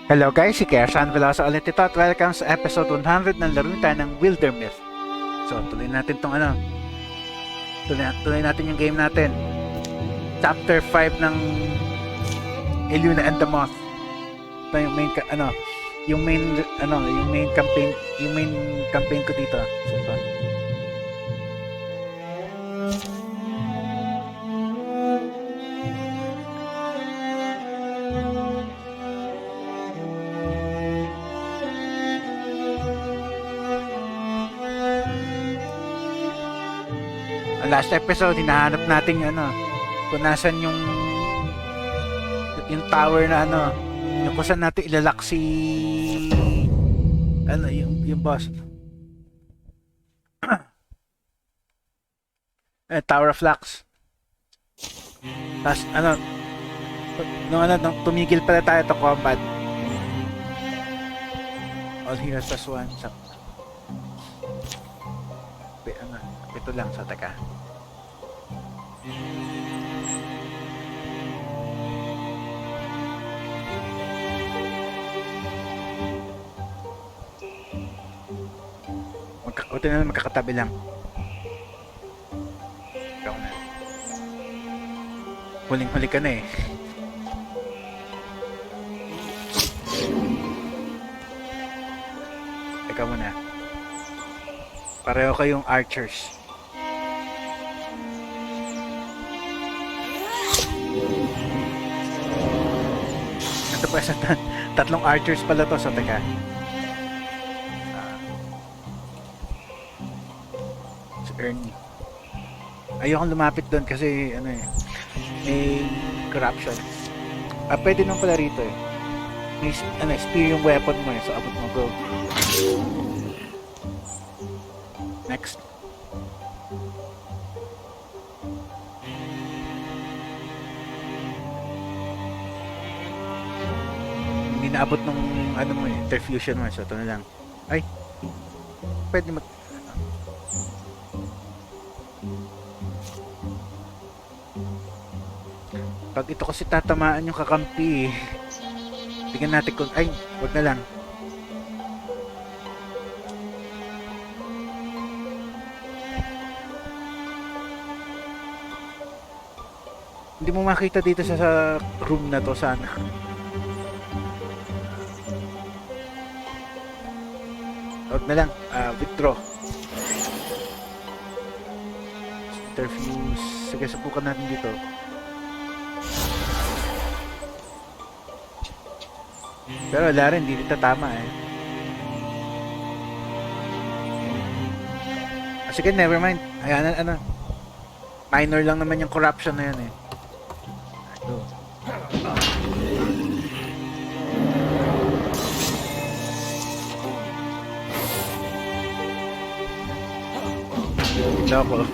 Hello guys, si Kersan Veloso ulit ito at welcome sa episode 100 ng laro tayo ng Wildermyth. So, tuloy natin tong tuloy natin yung game natin. Chapter 5 ng Eluna and the Moth. Ito yung main campaign ko dito. So, ito. Last episode, hinahanap natin yung kung nasan yung tower na yung kung saan natin ilalak si yung boss. Tower of Flux. Tapos nung tumigil pala tayo to combat. All heroes plus one. Ito lang sa taka. Magkakatabi lang. Ikaw na. Huling-huli ka na eh. Ikaw muna. Pareho kayong archers. Ito pa sa tatlong archers pala to sa teka. Ernie. Ayokong lumapit doon kasi may corruption. Pwede nung pala rito eh. May spear yung weapon mo eh, so abot mo, go. Next. Hindi naabot nung mo eh, interfusion mo, so ito na lang. Ay, pwede mo. Pag ito kasi tatamaan yung kakampi eh. Tingnan natin kung... Ay, wag na lang. Hindi mo makita dito sa room na to sana. Wag na lang. Withdraw. Interfuse. Sige, subukan natin dito. Pero wala rin, hindi tama eh. Sige, never mind. Ayan, minor lang naman yung corruption na yun eh. Go. Ito ako.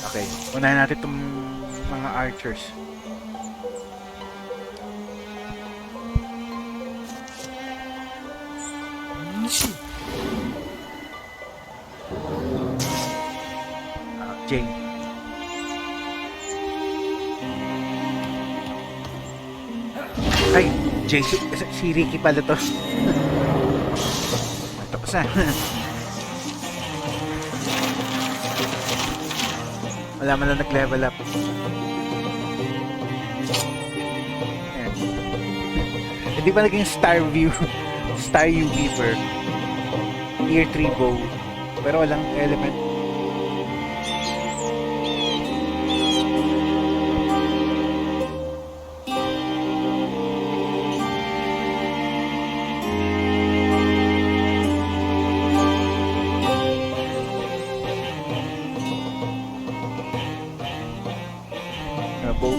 Okay, unahin natin itong mga archers. Jane. Ay, Jay, si Ricky pala to. Tapos na. Wala man lang nag-level up. Ayan. Hindi pa naging Star U Weaver. Tier 3 bow. Pero walang element.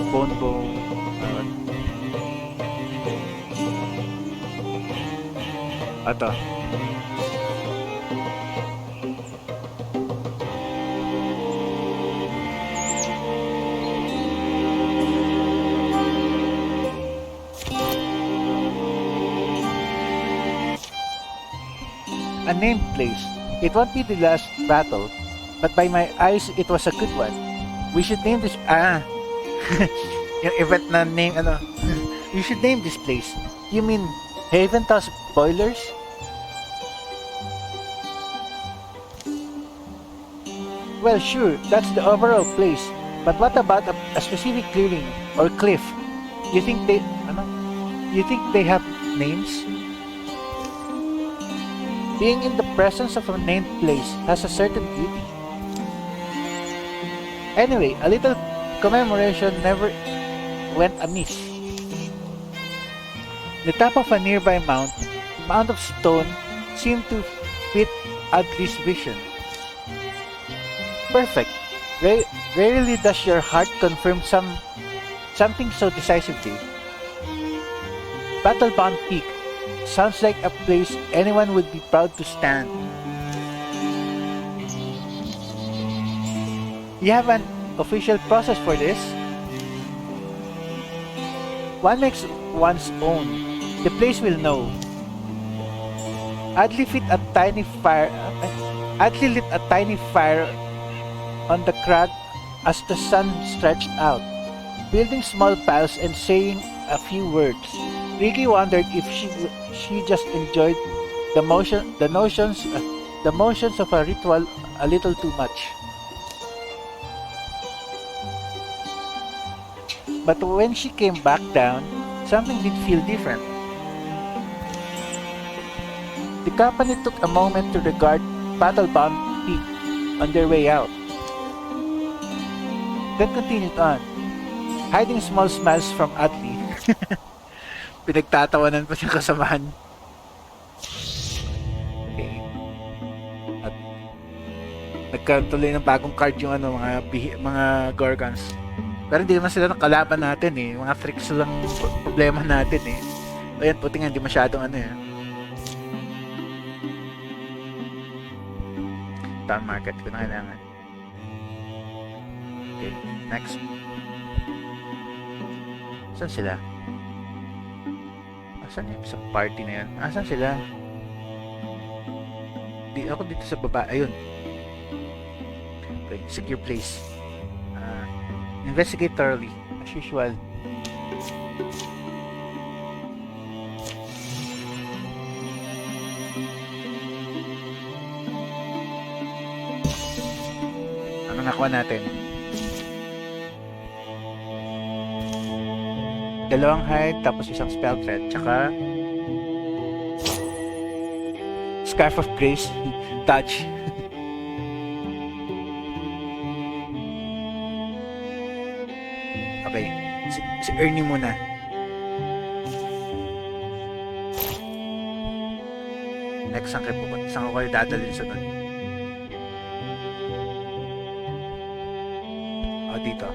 Bone bow. Ito. A named place. It won't be the last battle, but by my eyes, it was a good one. We should name this, yung event na name, you should name this place. You mean Haven Toss Boilers? Well, sure, that's the overall place. But what about a specific clearing or cliff? You think they have names? Being in the presence of a named place has a certain beauty. Anyway, a little commemoration never went amiss. The top of a nearby mound of stone seemed to fit Adli's vision. Perfect. Rarely does your heart confirm something so decisively. Battlebound Peak sounds like a place anyone would be proud to stand. You have an official process for this? One makes one's own. The place will know. Adli lit a tiny fire on the crag as the sun stretched out, building small piles and saying a few words. Ricky wondered if she just enjoyed the motions of a ritual a little too much. But when she came back down, something did feel different. The company took a moment to regard Battlebound Peak on their way out, then continued on, hiding small smiles from Adli. Pinagtatawanan pa siyang kasamahan. Okay. At nagkatuloy ng bagong card yung mga Gorgons. Pero hindi naman sila ng kalaban natin eh. Mga freaks lang problema natin eh. Ayan, puti nga hindi masyadong Town market ko na kailangan. Okay, next. Saan sila? Asan yung sa party na yan? Asan sila? Ako dito sa baba. Ayun. Okay, secure place. Investigate thoroughly, as usual. Ano nakuha natin? 2 hide, tapos isang spell thread, tsaka Scarf of Grace, touch. Okay, si Ernie muna. Next, saan ko kayo dadalhin sunod? O, dito.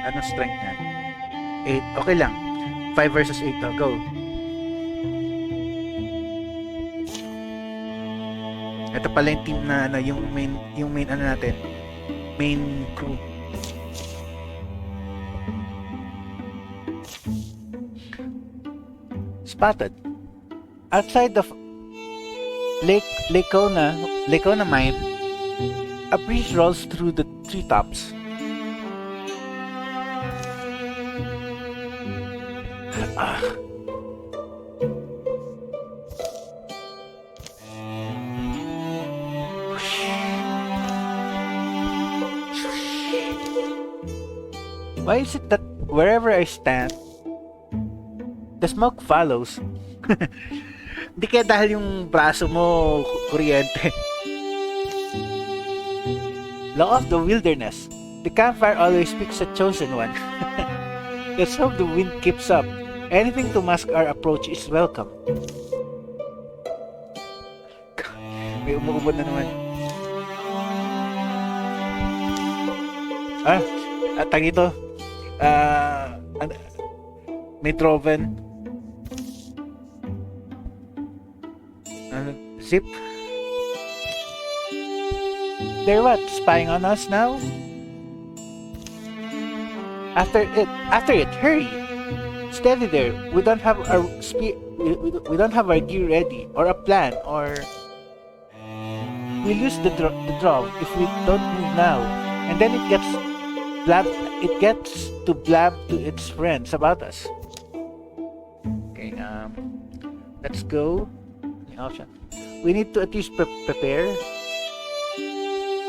Anong strength niya? 8. Okay lang. 5 versus 8. Oh, go. Ito pala yung team na yung main natin. Main crew. Spotted. Outside of Lacona mine, a breeze rolls through the treetops. Why is it that wherever I stand, the smoke follows? Hindi kaya dahil yung braso mo kuryente. Law of the wilderness. The campfire always picks a chosen one. Let's hope the wind keeps up. Anything to mask our approach is welcome. May umuubod na naman. Tag ito. May Troven. Zip. They're what? Spying on us now? After it, hurry! Steady there. We don't have our we don't have our gear ready, or a plan, or we lose the draw if we don't move now, and then it gets to blab to its friends about us. Okay, let's go. The option. We need to at least prepare.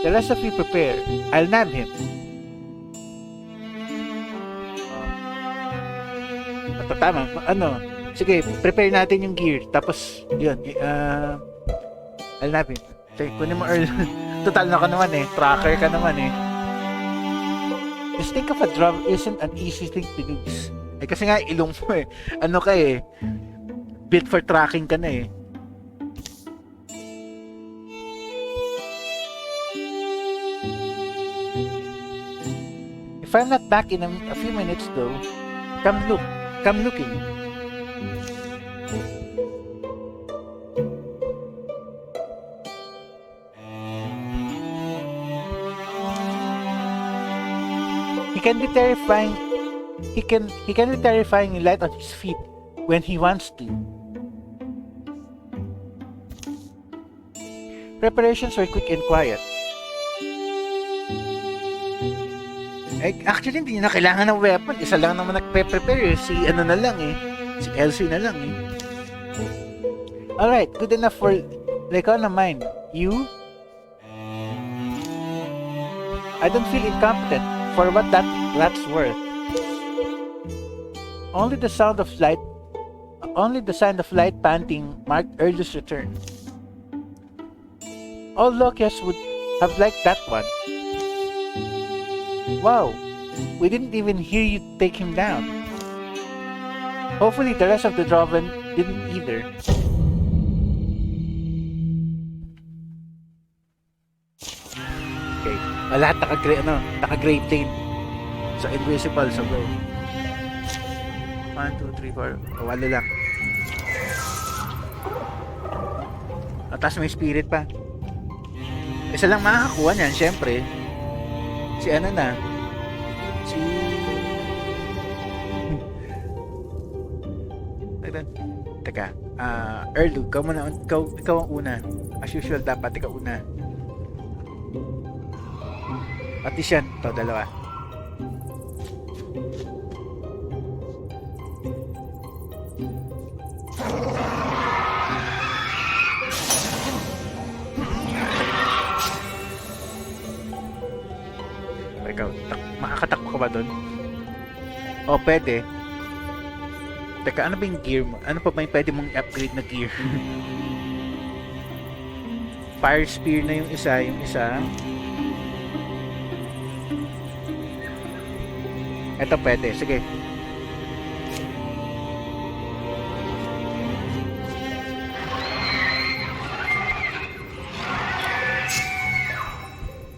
The rest of you prepare. I'll nab him. Tama, sige, prepare natin yung gear. Tapos, yun, I'll nab him. Sige, kunin mo Earl. Total na ka naman eh. Tracker ka naman eh. Just think of a drum isn't an easy thing to use. Eh, kasi nga, ilong mo eh. Ano ka eh. Built for tracking ka na eh. If I'm not back in a few minutes though, come looking. He can be terrifying. He can be terrifyingly light on his feet when he wants to. Preparations were quick and quiet. Actually, hindi na kailangan ng weapon. Isa lang naman nagpe-prepare. Si ano na lang eh. Si Elsie na lang eh. Alright, good enough for Lecon of mine. You? I don't feel incompetent for what that's worth. Only the sound of light panting marked Erlu's return. All Lokias would have liked that one. Wow, we didn't even hear you take him down. Hopefully the rest of the Droven didn't either. Okay, lahat naka-gray plane. So invisible, so go. 1, 2, 3, 4. Wala lang. Tapos may spirit pa. Isa lang makakakuha niyan, syempre. Si ano na? Teka, Erlu, ikaw ang una. As usual, dapat ikaw una. At least yan, ito, dalawa. Ikaw, makakatakbo ka ba doon? O, pwede. Teka, ano ba yung gear mo? Ano pa ba yung pwede mong upgrade na gear? Fire Spear na yung isa. Ito pwede, sige.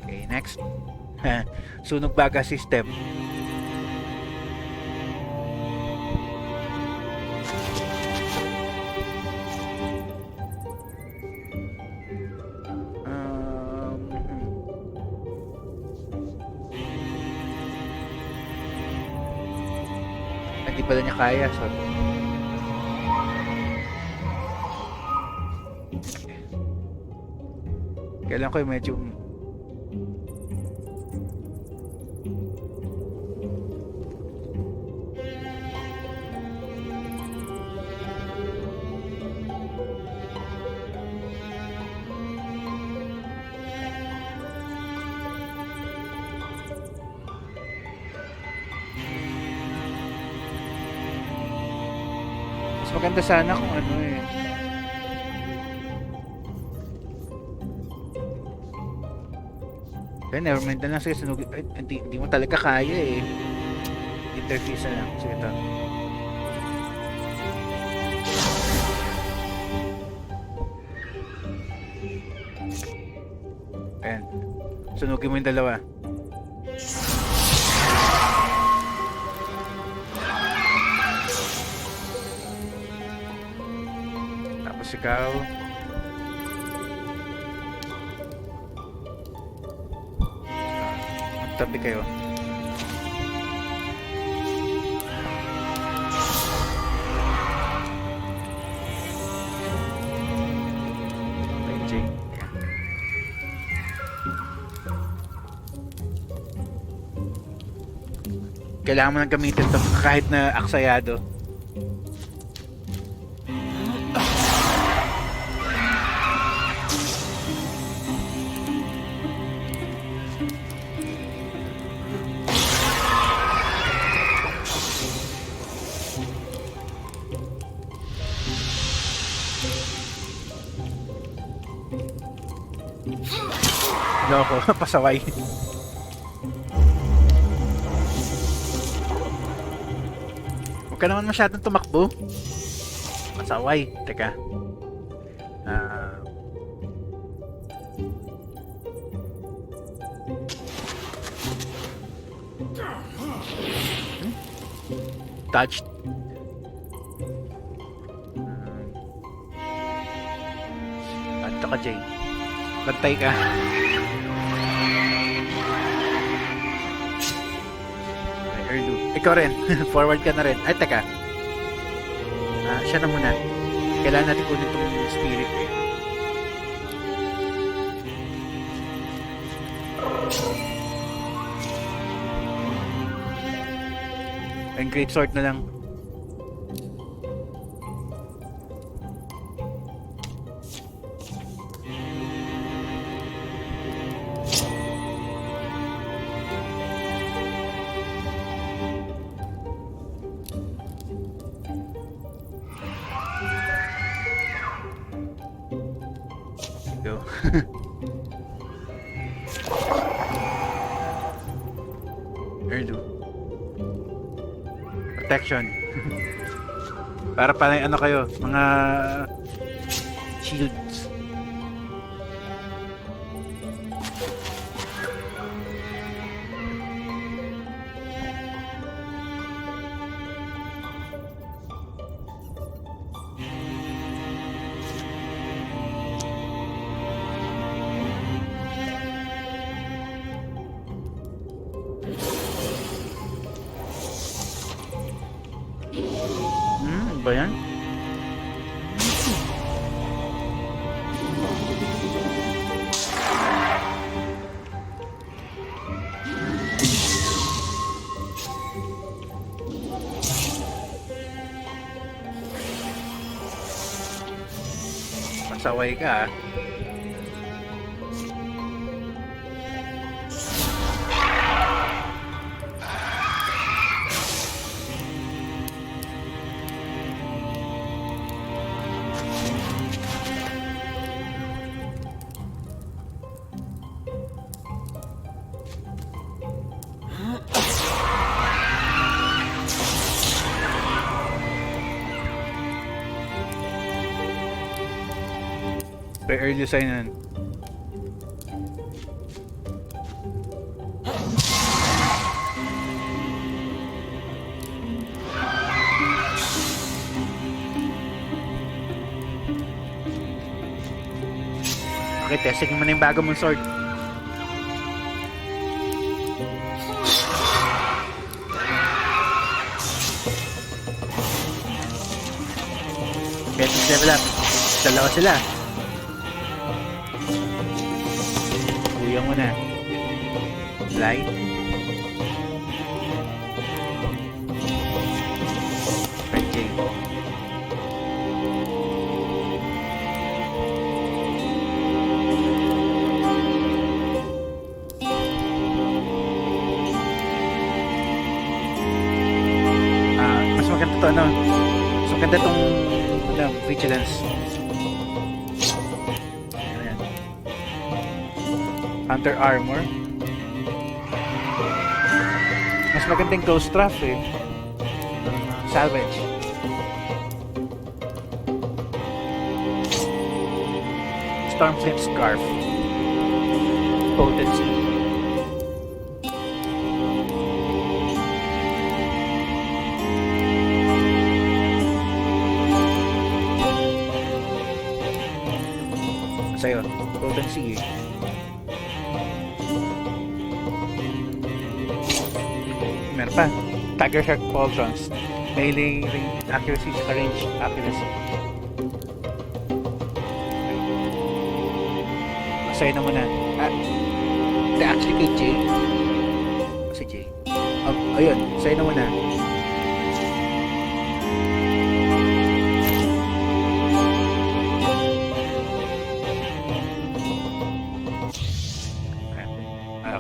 Okay, next. Sunog baga system. Hindi pala niya kaya, so kailan ko yung medyo maganda sana kung ano eh. Kaya nevermind na lang, sige, sunugin. Hindi mo talaga kaya eh. Interface na lang. Sige, ito. Ayan. Sunugin mo yung dalawa. Ikaw magtabi kayo. Kailangan mo nang gamitin to kahit na aksayado. Loko, pasaway. Huwag ka naman masyadong tumakbo. Pasaway. Teka. Touched. At ka, Jay. Bantay ka. Ikaw rin. Forward ka na rin. Ay, teka. Siya na muna. Kailangan natin kunin itong spirit eh. Ang great sword na lang. Go. Erlu. Protection. Para pala ano kayo, mga shields. Ba yan? Pasaway ka. Early sign na. Okay, testing mo na yung bago mong sword. Okay, level up. Dalawa sila. Kuya mo na. Light. Okay. Mas maganda to ano. Mas maganda tong vigilance. Hunter armor. Mas magandang ghost trap eh. Salvage. Stormflame scarf. Potency. Sa'yo, potency eh. Meron pa. Tiger Shark Pauldrons. Melee range accuracy sa range accuracy. Sa'yo na muna. Actually kay Jay. Si Jay. Ayun, sa'yo na muna.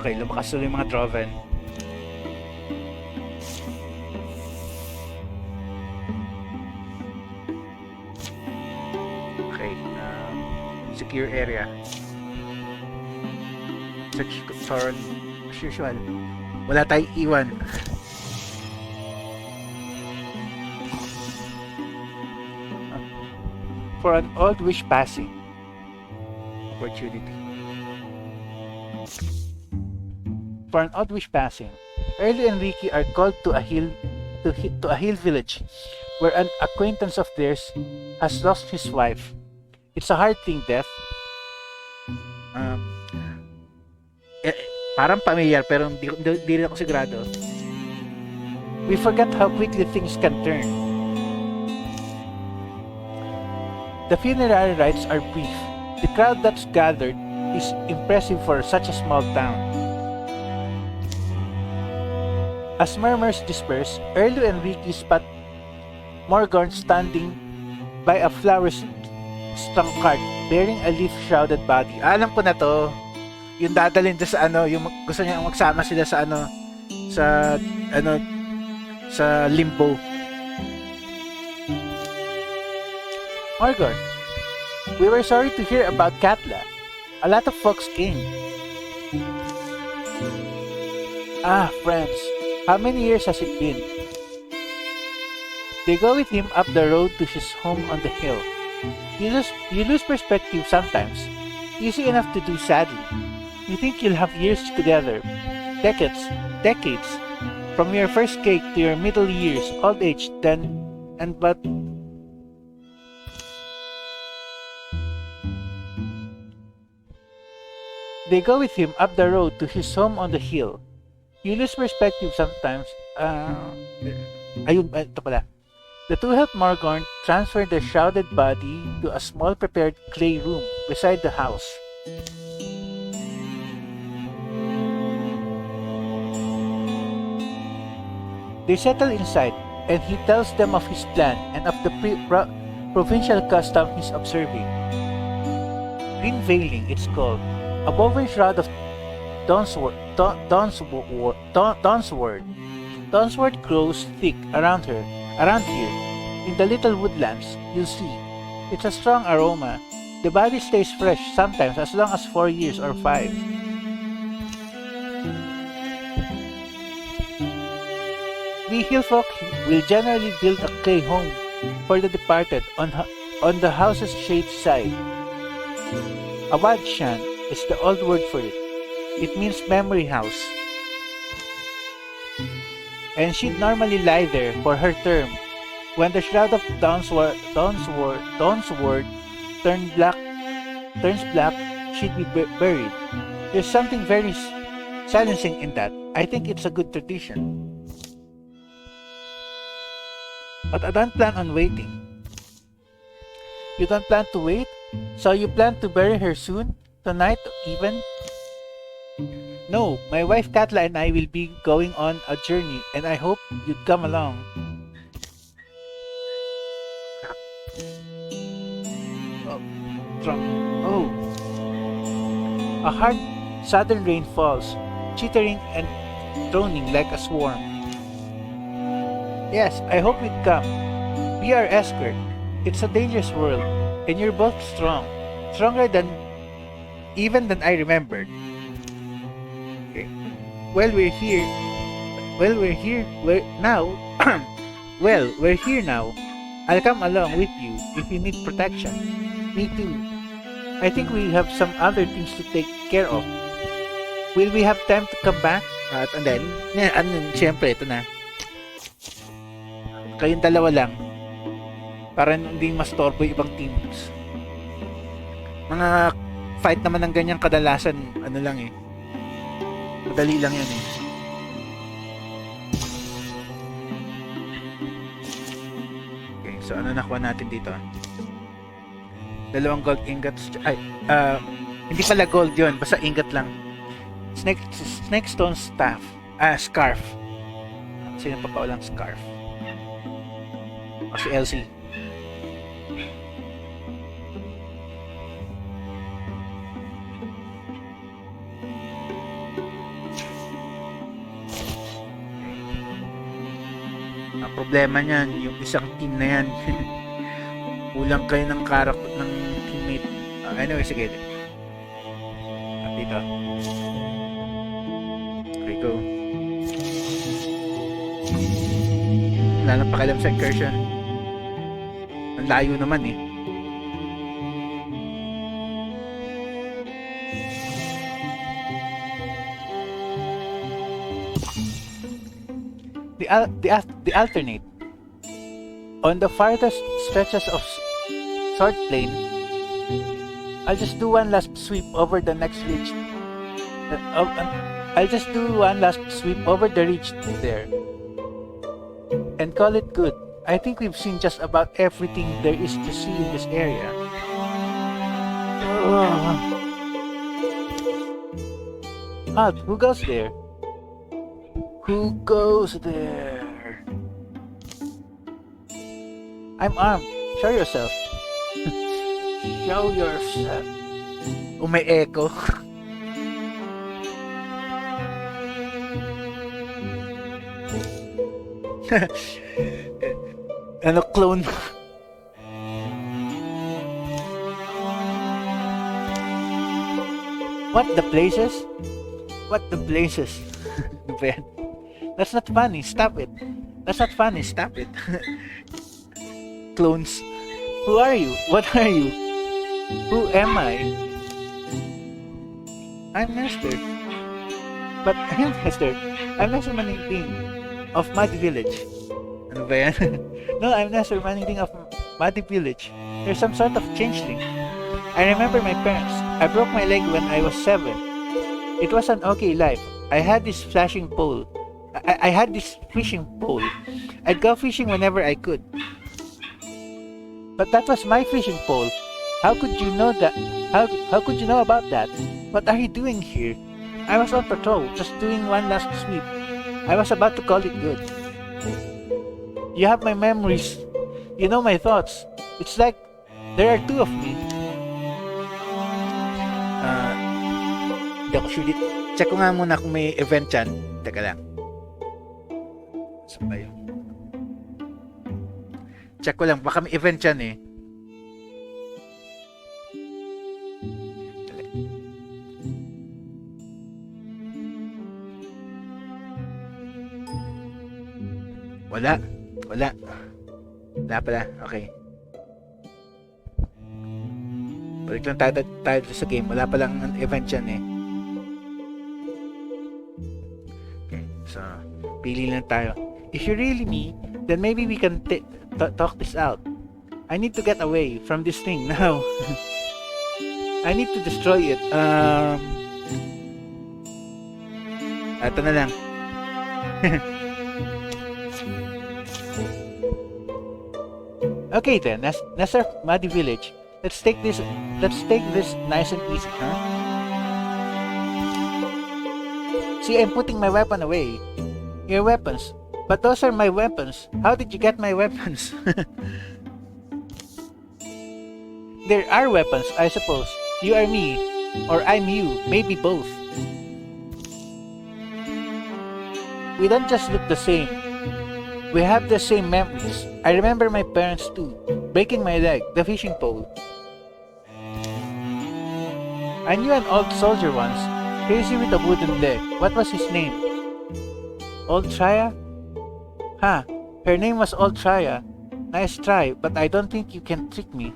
Okay, lumakas tuloy yung mga Droven. Okay, secure area. Search Thoron, as usual. Wala tayong iwan. For an old wish passing opportunity. For an odd wish passing, Early and Ricky are called to a hill village where an acquaintance of theirs has lost his wife. It's a hard thing, death. Parang familiar pero di rin ako sigurado. We forget how quickly things can turn. The funerary rites are brief. The crowd that's gathered is impressive for such a small town. As murmurs disperse, Erlu and Ricky spot Morgorn standing by a flower-strung cart bearing a leaf-shrouded body. Alam ko na to. Yung dadalhin doon sa yung gusto niya magsama sila sa sa limbo. Morgorn, we were sorry to hear about Katla. A lot of folks came. Ah, friends. How many years has it been? They go with him up the road to his home on the hill. You lose perspective sometimes. Easy enough to do, sadly. You think you'll have years together. Decades. From your first cake to your middle years, old age, but they go with him up the road to his home on the hill. You lose perspective sometimes. Ito pala. The two help Morgorn transfer the shrouded body to a small prepared clay room beside the house. They settle inside, and he tells them of his plan and of the provincial custom he's observing. Green veiling, it's called. A woven shroud of Dawnsword grows thick around here. In the little woodlands, you'll see. It's a strong aroma. The body stays fresh sometimes as long as 4 years or 5. We hillfolk will generally build a clay home for the departed on the house's shade side. A wadshan is the old word for it. It means memory house. And she'd normally lie there for her term. When the shroud of Dawnsword turns black, she'd be buried. There's something very silencing in that. I think it's a good tradition. But I don't plan on waiting. You don't plan to wait? So you plan to bury her soon? Tonight even? No, my wife Katla and I will be going on a journey and I hope you'd come along. A hard southern rain falls, chittering and droning like a swarm. Yes, I hope you'd come. Be our escort. It's a dangerous world, and you're both strong. Stronger than I remembered. Okay. We're here now. We're here now. I'll come along with you if you need protection. Me too. I think we have some other things to take care of. Will we have time to come back? And then, siyempre, ito na. Kayong dalawa lang. Para hindi mastorbo yung ibang teams. Mga fight naman ng ganyang kadalasan, madali lang yan eh. Okay, so ano nakuha natin dito? 2 gold ingots. Hindi pala gold yun, basta ingot lang. Snake stone scarf. Sino pa walang scarf? O si Elsie. Ang problema niyan, yung isang team na yan. Kulang kayo ng karakter ng teammate. Anyway, sige. At dito. Okay, go. Wala nang pakialam sa incursion. Ang layo naman eh. The alternate. On the farthest stretches of Sword Plain, I'll just do one last sweep over the next ridge. I'll just do one last sweep over the ridge there, and call it good. I think we've seen just about everything there is to see in this area. Halt, who goes there? Who goes there? I'm armed. Show yourself. Show yourself. Oh, may echo. Ano, clone? What the places? What the places? That's not funny. Stop it. That's not funny. Stop it. Clones. Who are you? What are you? Who am I? I'm Nestor. But I'm Nestor. I'm Nestor Maningting of Muddy Village. Ano ba yan? No, I'm Nestor Maningting of Muddy Village. There's some sort of changeling. I remember my parents. I broke my leg when I was 7. It was an okay life. I had this flashing pole. I had this fishing pole. I'd go fishing whenever I could. But that was my fishing pole. How could you know that? How could you know about that? What are you doing here? I was on patrol, just doing one last sweep. I was about to call it good. You have my memories. You know my thoughts. It's like there are two of me. Hindi ako sure. Check ko nga muna kung may event dyan. Teka lang. Saan ba yun? Check ko lang. Baka may event dyan eh. Wala. Wala. Wala pala. Okay. Balik lang tayo sa game. Wala palang event dyan eh. Okay. So, pili lang tayo. If you're really me, then maybe we can talk this out. I need to get away from this thing now. I need to destroy it. Ito na lang. Okay then, that's our Muddy Village. Let's take this nice and easy, huh? See, I'm putting my weapon away. Your weapons. But those are my weapons. How did you get my weapons? There are weapons, I suppose. You are me, or I'm you, maybe both. We don't just look the same. We have the same memories. I remember my parents too, breaking my leg, the fishing pole. I knew an old soldier once, crazy with a wooden leg. What was his name? Old Traya? Huh, her name was Old Traya. Nice try, but I don't think you can trick me.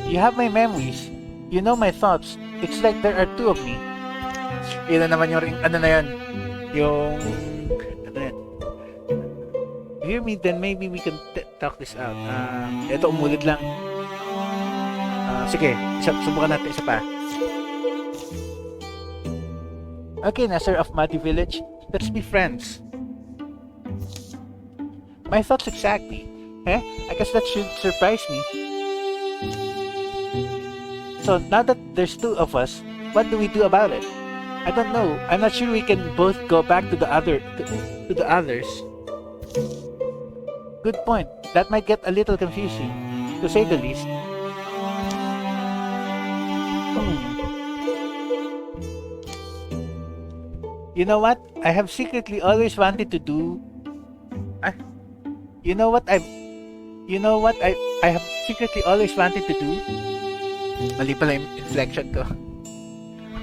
You have my memories. You know my thoughts. It's like there are two of me. Yun na naman yung ano na yan. Yung ano yan. Hear me, then maybe we can talk this out. Ito umulit lang. Sige, subukan natin isa pa. Okay, Nasser of Muddy Village. Let's be friends. My thoughts exactly. I guess that should surprise me. So now that there's two of us, what do we do about it? I don't know. I'm not sure we can both go back to the others. Good point. That might get a little confusing, to say the least. You know what? I have secretly always wanted to do. You know what I have secretly always wanted to do? Mali pala yung inflection ko.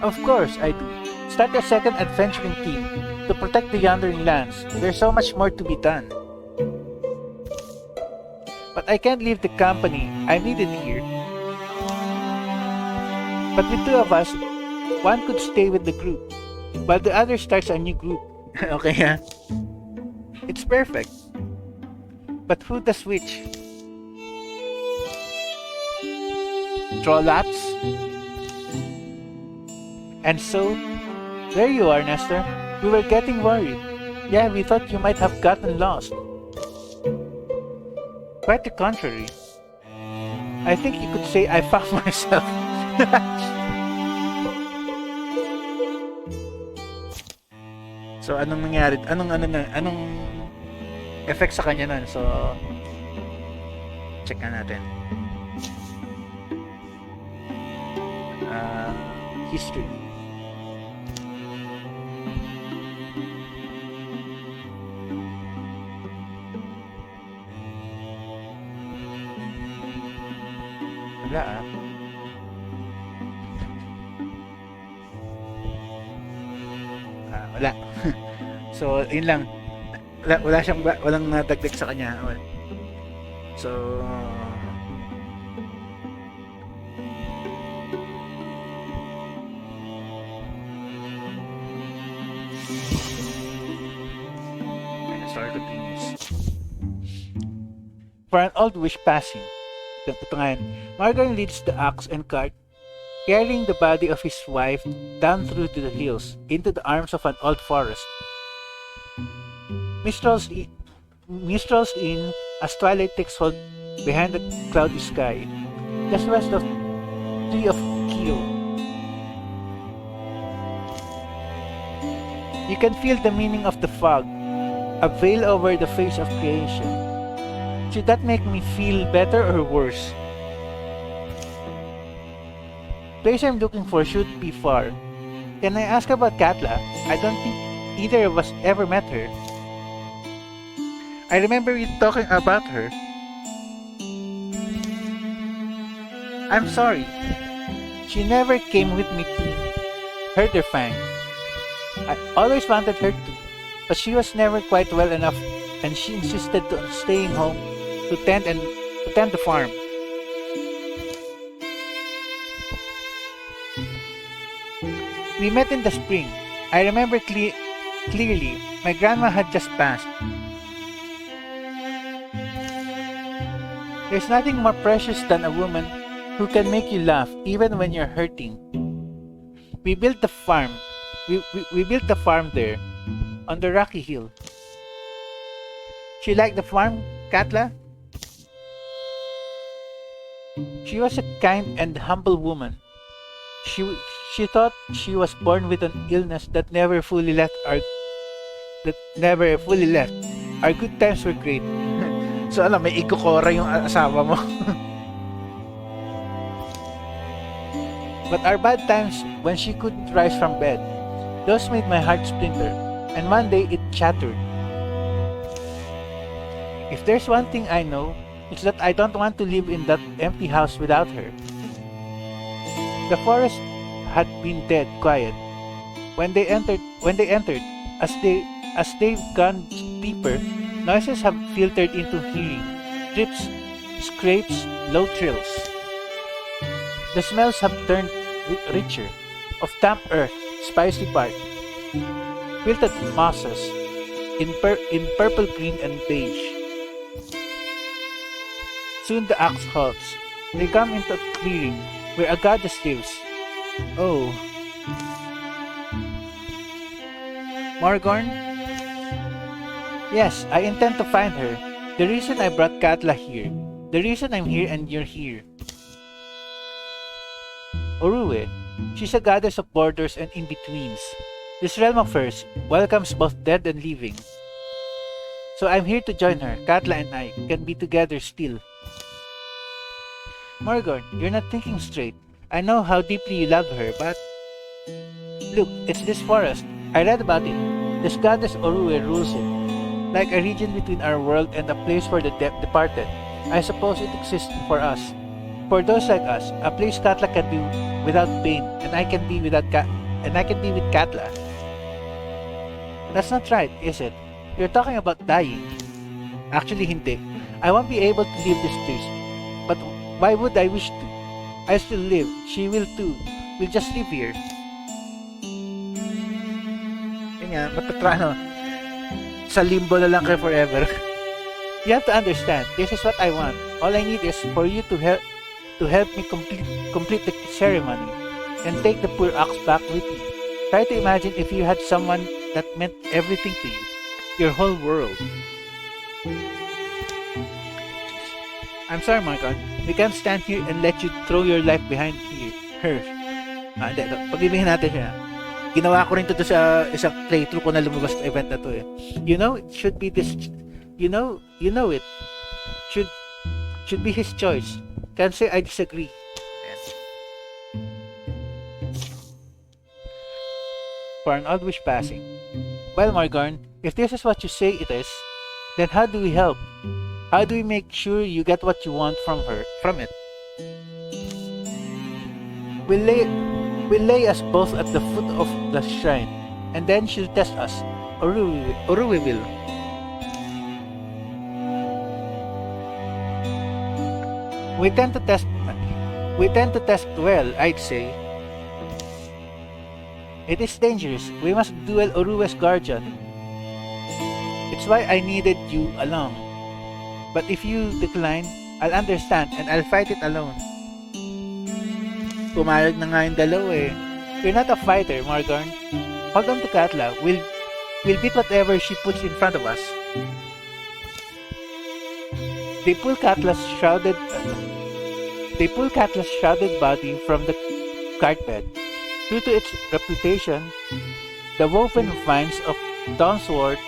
Of course, I do. Start a second adventuring team to protect the Yandering lands. There's so much more to be done. But I can't leave the company. I'm needed here. But with two of us, one could stay with the group, while the other starts a new group. Okay, huh? It's perfect. But who does which? Draw lots? And so, there you are, Nestor. We were getting worried. Yeah, we thought you might have gotten lost. Quite the contrary. I think you could say I found myself. So, anong nangyari? Anong effect sa kanya nun? So, check na natin. History. Wala wala. So, yun lang. Walang nadagdag sa kanya. So, story continues. For an old wish passing, ito nga yun, Margarine leads the ox and cart, carrying the body of his wife down through to the hills, into the arms of an old forest. Mistral's in as twilight takes hold behind the cloudy sky, just west of Tree of Kio. You can feel the meaning of the fog, a veil over the face of creation. Should that make me feel better or worse? Place I'm looking for should be far. Can I ask about Katla? I don't think either of us ever met her. I remember you talking about her. I'm sorry. She never came with me to Herderfang. I always wanted her to, but she was never quite well enough, and she insisted on staying home to tend the farm. We met in the spring. I remember clearly. My grandma had just passed. There's nothing more precious than a woman who can make you laugh even when you're hurting. We built the farm. We built the farm there, on the rocky hill. She liked the farm, Katla? She was a kind and humble woman. She thought she was born with an illness that never fully left. Our good times were great. So may ikokora yung asawa mo. But our bad times when she couldn't rise from bed, those made my heart splinter, and one day it shattered. If there's one thing I know, it's that I don't want to live in that empty house without her. The forest had been dead quiet. When they entered, as they've gone deeper, noises have filtered into hearing. Drips, scrapes, low trills. The smells have turned richer, of damp earth, spicy bark, wilted mosses, in purple, green, and beige. Soon the ox halts. They come into a clearing where a goddess lives. Oh. Morgorn? Yes, I intend to find her. The reason I brought Katla here. The reason I'm here and you're here. Orue, She's a goddess of borders and in-betweens. This realm of hers welcomes both dead and living. So I'm here to join her. Katla and I can be together still. Morgan, you're not thinking straight. I know how deeply you love her, but... Look, it's this forest. I read about it. This goddess Orue rules it. Like a region between our world and a place for the departed. I suppose it exists for us. For those like us, a place Katla can be without pain, and I can be with Katla. That's not right, is it? You're talking about dying. Actually, hindi. I won't be able to leave this place. But why would I wish to? I still live. She will too. We'll just live here. Yun nga, matatrano. Sa limbo na lang kayo forever. You have to understand, this is what I want. All I need is for you to help me complete the ceremony and take the poor ox back with you. Try to imagine if you had someone that meant everything to you. Your whole world. I'm sorry, Marcon. We can't stand here and let you throw your life behind her. Pag-ibigin natin siya. Ginawa ko rin to sa isang playthrough ko na lumabas sa event na to eh. You know, it should be this... You know it. Should be his choice. Can't say I disagree. For an odd wish passing. Well, Margarn, if this is what you say it is, then how do we help? How do we make sure you get what you want from it? We'll lay us both at the foot of the shrine, and then she'll test us, or we will. We tend to test well, I'd say. It is dangerous. We must duel Orue's guardian. It's why I needed you along. But if you decline, I'll understand and I'll fight it alone. Pumayag na nga yung dalawa eh. You're not a fighter, Margarn. Hold on to Katla. We'll beat whatever she puts in front of us. They pull Katla's shrouded body from the cart bed. Due to its reputation, the woven vines of Dawnsword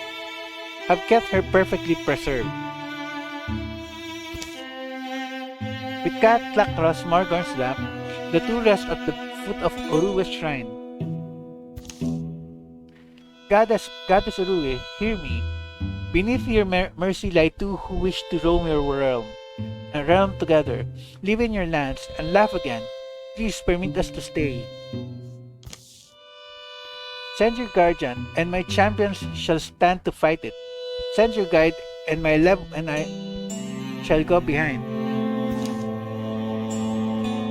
have kept her perfectly preserved. With Katla across Margarn's lap, the two rest at the foot of Orue's shrine. Goddess Orue, hear me. Beneath your mercy lie two who wish to roam your realm together, live in your lands, and laugh again. Please permit us to stay. Send your guardian, and my champions shall stand to fight it. Send your guide, and I shall go behind.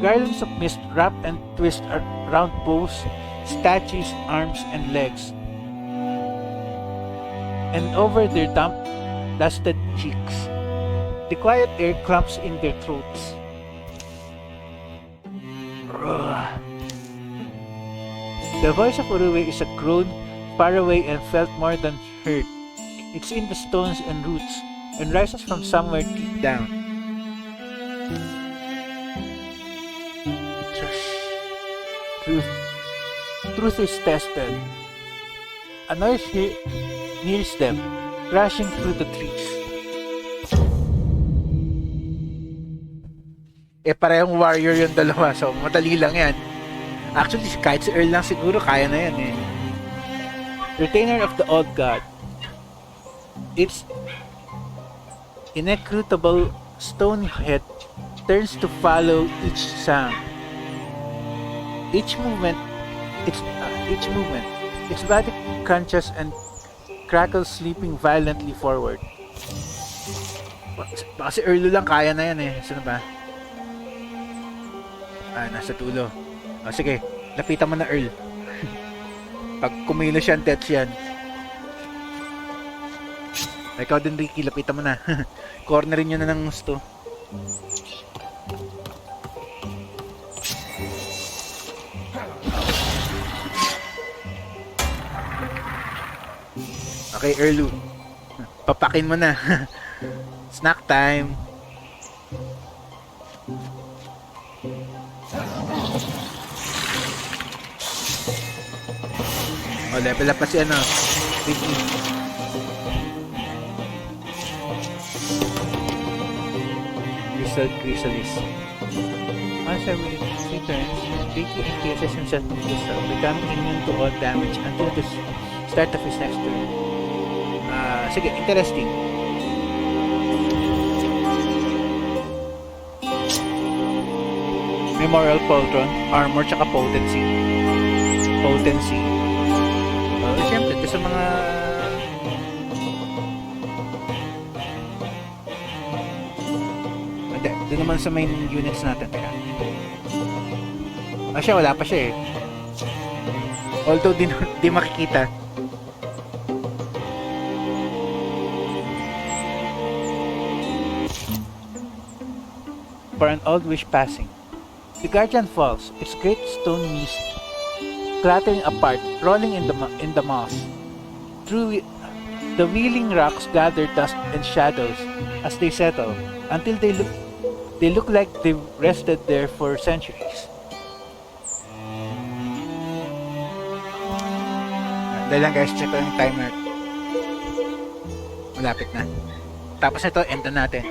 Garlands of mist wrap and twist around bows, statues, arms, and legs, and over their damp, dusted cheeks. The quiet air clumps in their throats. The voice of Orue is a groan, far away and felt more than heard. It's in the stones and roots, and rises from somewhere deep down. Truth is tested. A noise nears them, crashing through the trees. Parehong warrior yung dalawa, so madali lang yan. Actually, kahit si Earl lang siguro, kaya na yan eh. Retainer of the Old God. Its inescrutable stone head turns to follow each sound. Each movement, its body crunches and crackles, sleeping violently forward. Baka si Earl lang, kaya na yan eh. Sino ba? Nasa tulo. Sige, lapitan mo na Earl. Pag kumilos yan, deaths yan. Ikaw din, Ricky, lapitan mo na. Cornerin nyo na ng gusto. Okay, Earl. Papakin mo na. Snack time. Oh, level up pa si ano. Vicky. Crystal Chrysalis. Once every 3 turns, Vicky infuses himself with crystal, becoming immune to all damage until the start of his next turn. Sige, interesting. Memorial Pauldron, Armor, tsaka Potency. Potency. Siyempre, ito sa mga... Hindi, doon naman sa main units natin. Teka. Siya, wala pa siya eh. Although, di makikita. For an old wish passing. The guardian falls, its great stone mist clattering apart, rolling in the moss. Through the wheeling rocks gather dust and shadows as they settle, until they look like they've rested there for centuries. Dahil lang guys, check ko yung timer. Malapit na. Tapos ito, end na natin.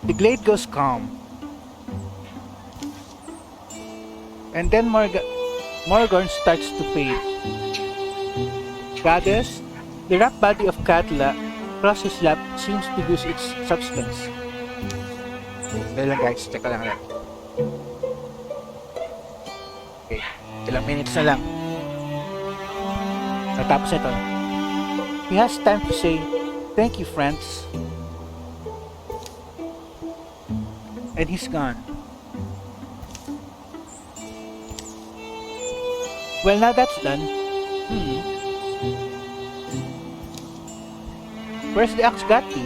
The glade goes calm. And then Morgorn starts to fade. Goddess, the wrapped body of Katla across his lap seems to lose its substance. Dahil lang guys, check ko lang lang. Okay, ilang minutes na lang. Natapos ito. He has time to say, "Thank you, friends." And he's gone. Well, now that's done. Where's the axe got to?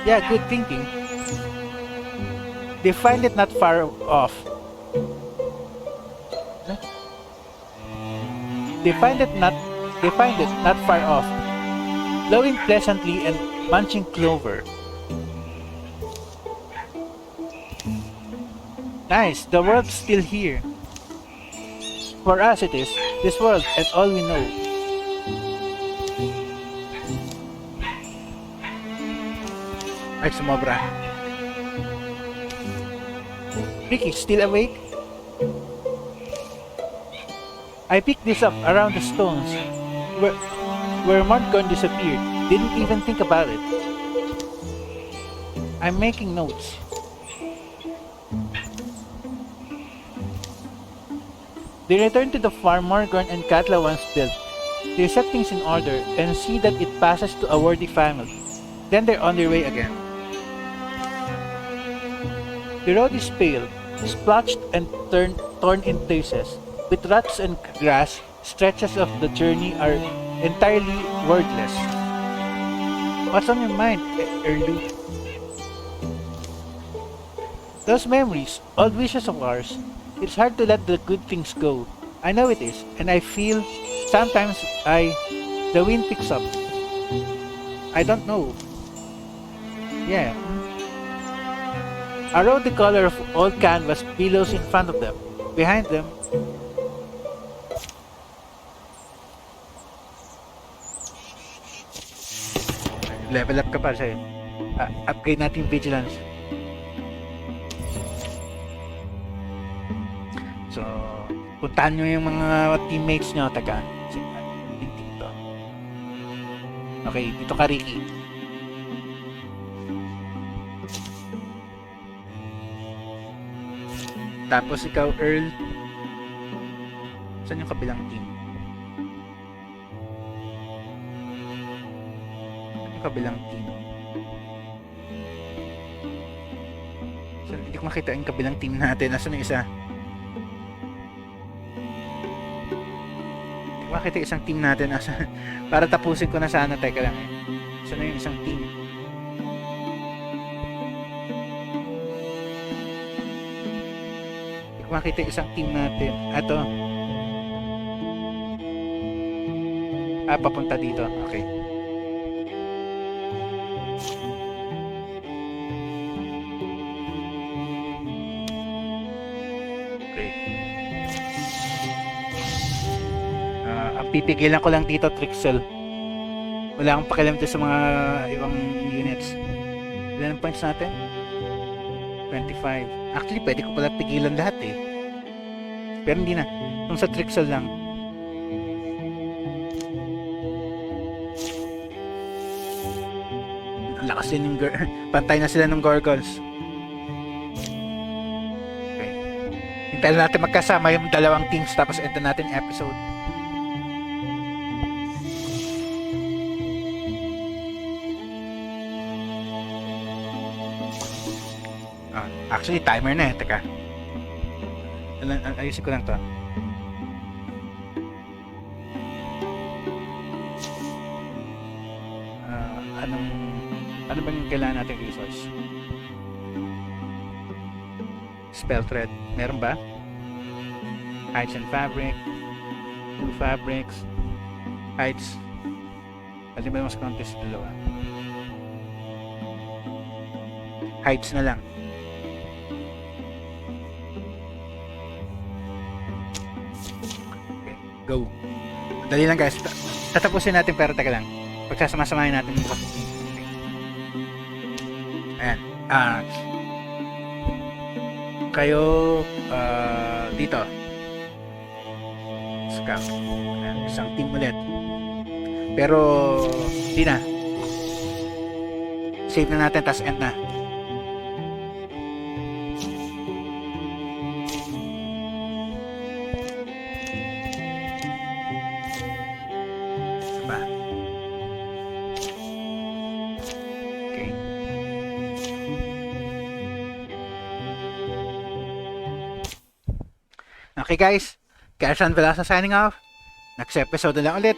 Yeah, good thinking. They find it not far off. They find it not far off, blowing pleasantly and munching clover. Nice, the world's still here. For us it is, this world and all we know. Ay, sumobra. Ricky, still awake? I picked this up around the stones where Morgorn disappeared. Didn't even think about it. I'm making notes. They return to the farm Morgorn and Katla once built. They set things in order and see that it passes to a worthy family. Then they're on their way again. The road is pale, splotched and torn in places. With ruts and grass, stretches of the journey are entirely wordless. What's on your mind, Erlu? Those memories, old wishes of ours. It's hard to let the good things go. I know it is, and I feel sometimes the wind picks up. I don't know. Yeah. A road the color of old canvas billows in front of them. Behind them, level up ka pa sa'yo. Upgrade natin vigilance. So, puntahan nyo yung mga teammates nyo. Taga, dito. Okay, dito ka, Ricky. Tapos ikaw, Earl. Saan yung kabilang team? Yung kabilang team. So, hindi ko makita yung kabilang team natin. Nasaan yung isa? Bakit isang team natin para tapusin ko na sana. Teka lang eh. Saan na yung isang team? Makita isang team natin. Ato. Papunta dito. Okay. Ang pipigilan ko lang dito, Trixel. Wala akong pakialam dito sa mga ibang units. Ilan ang points natin? 25. Actually, pwede ko pala pigilan lahat eh. Pero hindi na. Kung sa Trixel lang. Ang lakas din yung pantay na sila ng Gorgons. Okay. Hintayin natin magkasama yung dalawang teams tapos enter natin yung episode. Actually, timer na eh. Teka. Ayusin ko lang to. Ano ba yung kailangan natin resource? Spell thread. Meron ba? Hides and fabric. 2 fabrics. Hides. Pwede ba yung mas contest dalawa? Hides na lang. Go. Dali lang guys. Tatapusin natin pero teka lang. Pagsasama-samahin natin bukas. Ayan. Kayo dito. Scout. Ayan. Isang team ulit. Pero di na. Save na natin tas end na. Okay guys, Kalaban signing off. Next episode na lang ulit.